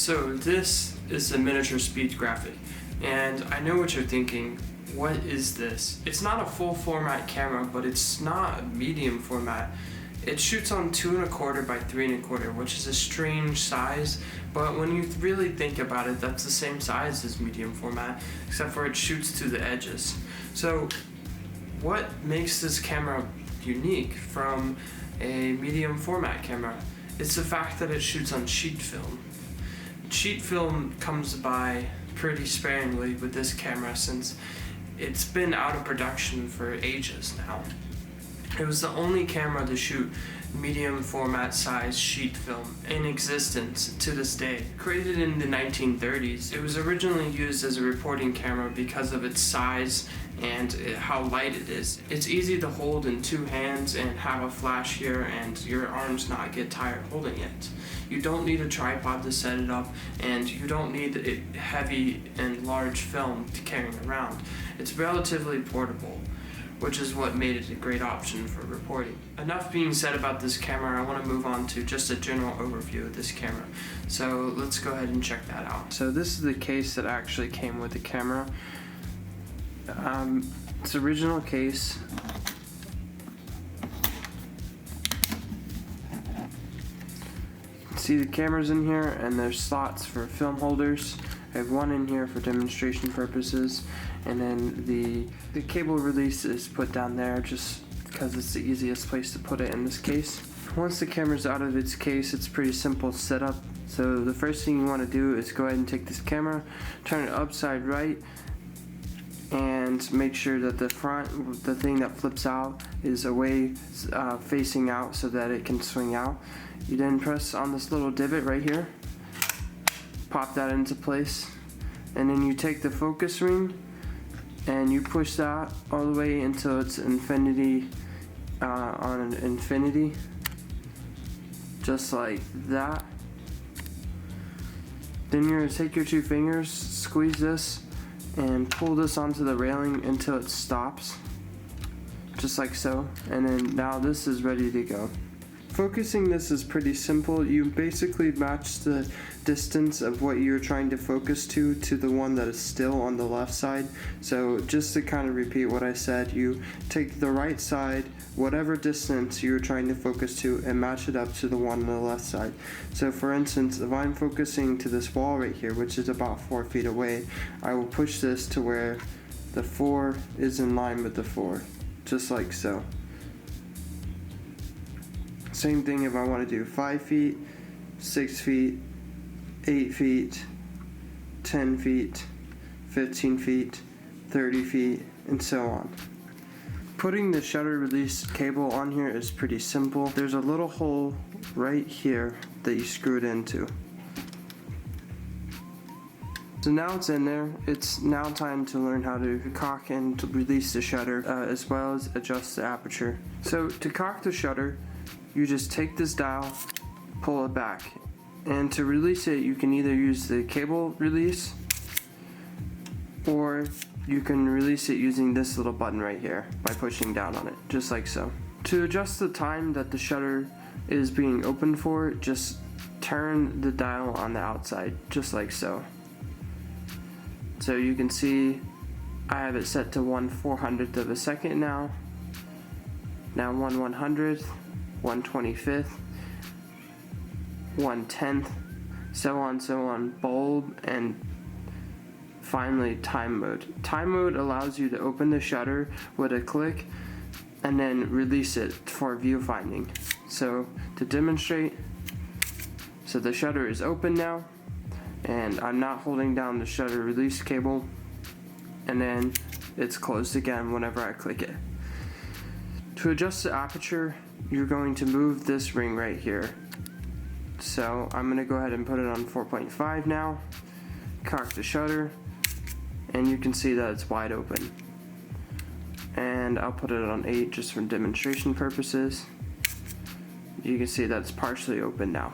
So this is a miniature speed graphic, and I know what you're thinking. What is this? It's not a full format camera, but it's not a medium format. It shoots on 2.25 by 3.25, which is a strange size, but when you really think about it, that's the same size as medium format, except for it shoots to the edges. So what makes this camera unique from a medium format camera? It's the fact that it shoots on sheet film. Sheet film comes by pretty sparingly with this camera since it's been out of production for ages now. It was the only camera to shoot medium format size sheet film in existence to this day. Created in the 1930s, it was originally used as a reporting camera because of its size and how light it is. It's easy to hold in two hands and have a flash here and your arms not get tired holding it. You don't need a tripod to set it up, and you don't need a heavy and large film to carry around. It's relatively portable, which is what made it a great option for reporting. Enough being said about this camera, I want to move on to just a general overview of this camera. So let's go ahead and check that out. So this is the case that actually came with the camera. It's original case. See the cameras in here, and there's slots for film holders. I have one in here for demonstration purposes, and then the cable release is put down there just because it's the easiest place to put it in this case. Once the camera's out of its case, it's pretty simple setup. So the first thing you want to do is go ahead and take this camera, turn it upside right, and make sure that the front, the thing that flips out, is away facing out so that it can swing out. You then press on this little divot right here, pop that into place, and then you take the focus ring and you push that all the way until it's infinity, on an infinity, just like that. Then you're going to take your two fingers, squeeze this, and pull this onto the railing until it stops, just like so, and then now this is ready to go. Focusing this is pretty simple. You basically match the distance of what you're trying to focus to the one that is still on the left side. So just to kind of repeat what I said, you take the right side, whatever distance you're trying to focus to, and match it up to the one on the left side. So for instance, if I'm focusing to this wall right here, which is about 4 feet away, I will push this to where the 4 is in line with the 4, just like so. Same thing if I want to do 5 feet, 6 feet, 8 feet, 10 feet, 15 feet, 30 feet, and so on. Putting the shutter release cable on here is pretty simple. There's a little hole right here that you screw it into. So now it's in there. It's now time to learn how to cock and to release the shutter, as well as adjust the aperture. So to cock the shutter, you just take this dial, pull it back, and to release it you can either use the cable release or you can release it using this little button right here by pushing down on it, just like so. To adjust the time that the shutter is being opened for, just turn the dial on the outside, just like so. So you can see I have it set to 1/400th of a second now 1/100th, 1/25th, 1/10th, so on, bulb, and finally time mode. Time mode allows you to open the shutter with a click and then release it for viewfinding. So to demonstrate, so the shutter is open now, and I'm not holding down the shutter release cable, and then it's closed again whenever I click it. To adjust the aperture, you're going to move this ring right here. So I'm going to go ahead and put it on 4.5 now, cock the shutter, and you can see that it's wide open. And I'll put it on 8 just for demonstration purposes. You can see that it's partially open now.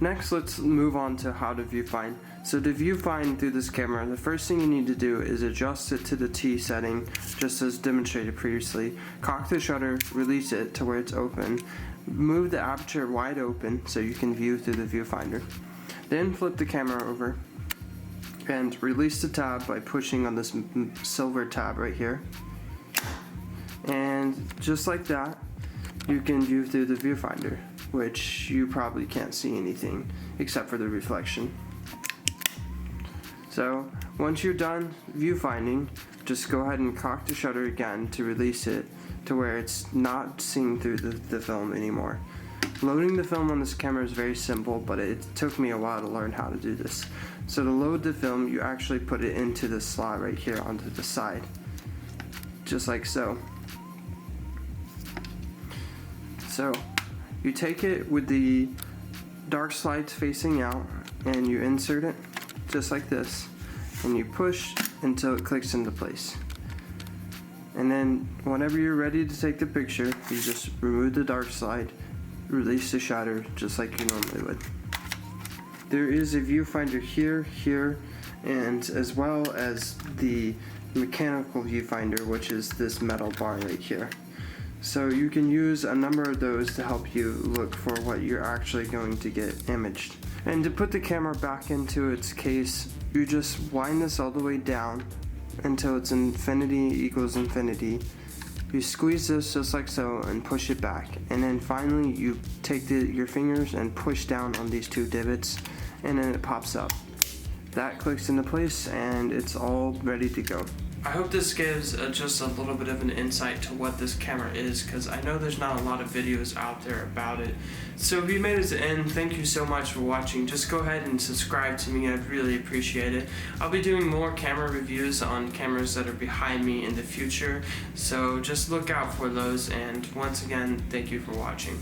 Next, let's move on to how to viewfind. So to viewfind through this camera, the first thing you need to do is adjust it to the T setting, just as demonstrated previously. Cock the shutter, release it to where it's open. Move the aperture wide open so you can view through the viewfinder. Then flip the camera over and release the tab by pushing on this silver tab right here. And just like that, you can view through the viewfinder, which you probably can't see anything except for the reflection. So once you're done viewfinding, just go ahead and cock the shutter again to release it to where it's not seeing through the film anymore. Loading the film on this camera is very simple, but it took me a while to learn how to do this. So to load the film, you actually put it into the slot right here onto the side, just like so. So you take it with the dark slides facing out and you insert it just like this, and you push until it clicks into place. And then whenever you're ready to take the picture, you just remove the dark slide, release the shutter just like you normally would. There is a viewfinder here, and as well as the mechanical viewfinder, which is this metal bar right here. So you can use a number of those to help you look for what you're actually going to get imaged. And to put the camera back into its case, you just wind this all the way down until it's infinity equals infinity. You squeeze this just like so and push it back, and then finally you take your fingers and push down on these two divots, and then it pops up. That clicks into place and it's all ready to go. I hope this gives just a little bit of an insight to what this camera is, because I know there's not a lot of videos out there about it. So if you made it to the end, thank you so much for watching. Just go ahead and subscribe to me, I'd really appreciate it. I'll be doing more camera reviews on cameras that are behind me in the future, so just look out for those, and once again, thank you for watching.